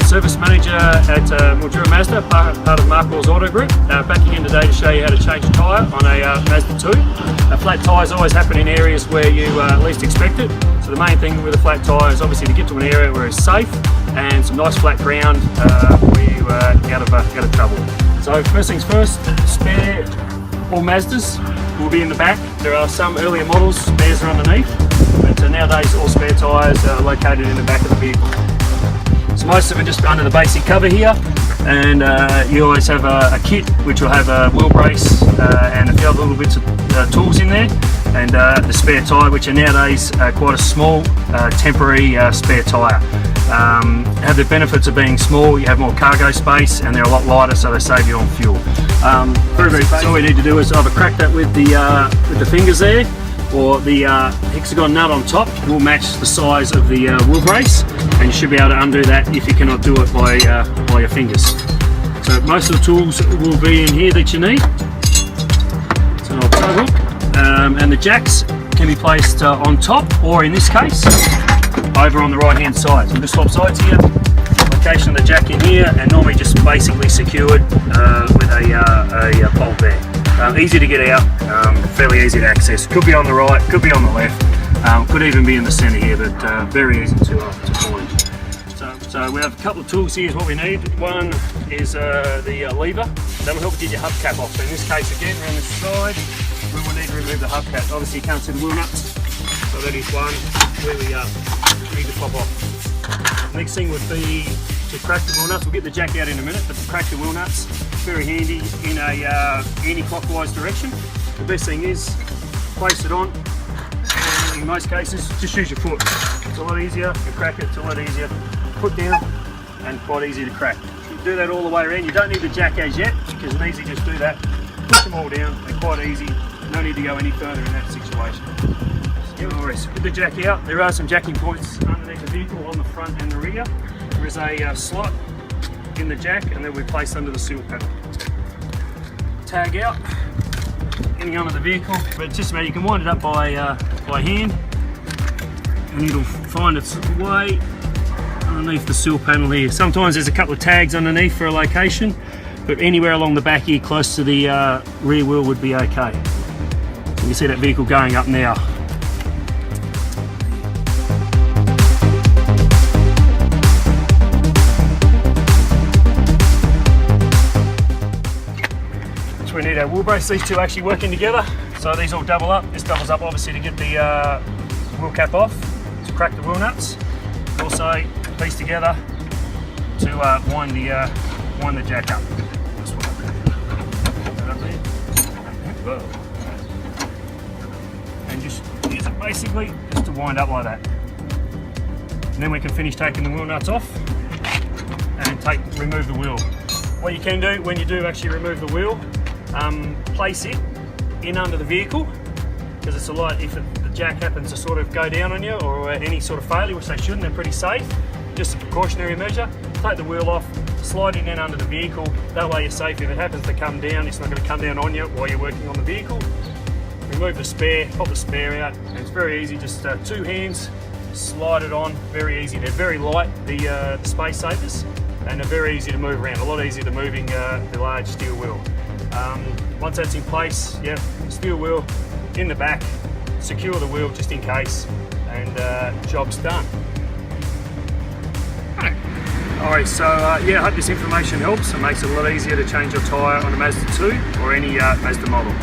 service manager at Mildura Mazda, part of Markwell's Auto Group. Back again today to show you how to change a tyre on a Mazda 2. Flat tyres always happen in areas where you least expect it. So the main thing with a flat tyre is obviously to get to an area where it's safe and some nice flat ground where you out of trouble. So first things first, spare all Mazdas will be in the back. There are some earlier models, spares are underneath, but nowadays all spare tyres are located in the back of the vehicle. So most of it just under the basic cover here, and you always have a kit which will have a wheel brace and a few other little bits of tools in there, and the spare tyre, which are nowadays quite a small temporary spare tyre. Have the benefits of being small, you have more cargo space, and they're a lot lighter, so they save you on fuel. Very basic. So all we need to do is either crack that with the fingers there, or the hexagon nut on top will match the size of the wheel brace, and you should be able to undo that if you cannot do it by your fingers. So most of the tools will be in here that you need. So I'll plug hook, and the jacks can be placed on top, or in this case, over on the right hand side. So just swap sides here, location of the jack in here, and normally just basically secured with a bolt there. Easy to get out, fairly easy to access. Could be on the right, could be on the left, could even be in the centre here, but very easy to find. So we have a couple of tools here is what we need. One is the lever that will help get your hubcap off. So in this case again, around this side, we will need to remove the hubcap. Obviously you can't see the wheel nuts, so that is one where we need to pop off. Next thing would be to crack the wheel nuts. We'll get the jack out in a minute, but to crack the wheel nuts, very handy in a anti-clockwise direction. The best thing is place it on, and in most cases just use your foot. It's a lot easier to crack it, it's a lot easier to put down, and quite easy to crack. You do that all the way around. You don't need the jack as yet, because you can easily just do that, push them all down, they're quite easy, no need to go any further in that situation. Alright, with the jack out, there are some jacking points underneath the vehicle on the front and the rear. There is a slot in the jack, and then we place under the seal panel. Tag out, getting under the vehicle, but it's just about, you can wind it up by hand, and it'll find its way underneath the seal panel here. Sometimes there's a couple of tags underneath for a location, but anywhere along the back here close to the rear wheel would be okay. You can see that vehicle going up now. We need our wheel brace, these two actually working together, so these all double up. This doubles up obviously to get the wheel cap off, to crack the wheel nuts, also piece together to wind the jack up. And just use it basically just to wind up like that. And then we can finish taking the wheel nuts off and remove the wheel. What you can do when you do actually remove the wheel, place it in under the vehicle, because it's a lot, if the jack happens to sort of go down on you or any sort of failure, which they shouldn't, they're pretty safe, just a precautionary measure. Take the wheel off, slide it in under the vehicle, that way you're safe. If it happens to come down, it's not going to come down on you while you're working on the vehicle. Remove the spare, pop the spare out, and it's very easy, just two hands, slide it on, very easy. They're very light, the space savers, and they're very easy to move around, a lot easier than moving the large steel wheel. Once that's in place, yeah, steel wheel in the back, secure the wheel just in case, and job's done. Alright, so yeah, I hope this information helps and makes it a lot easier to change your tyre on a Mazda 2 or any Mazda model.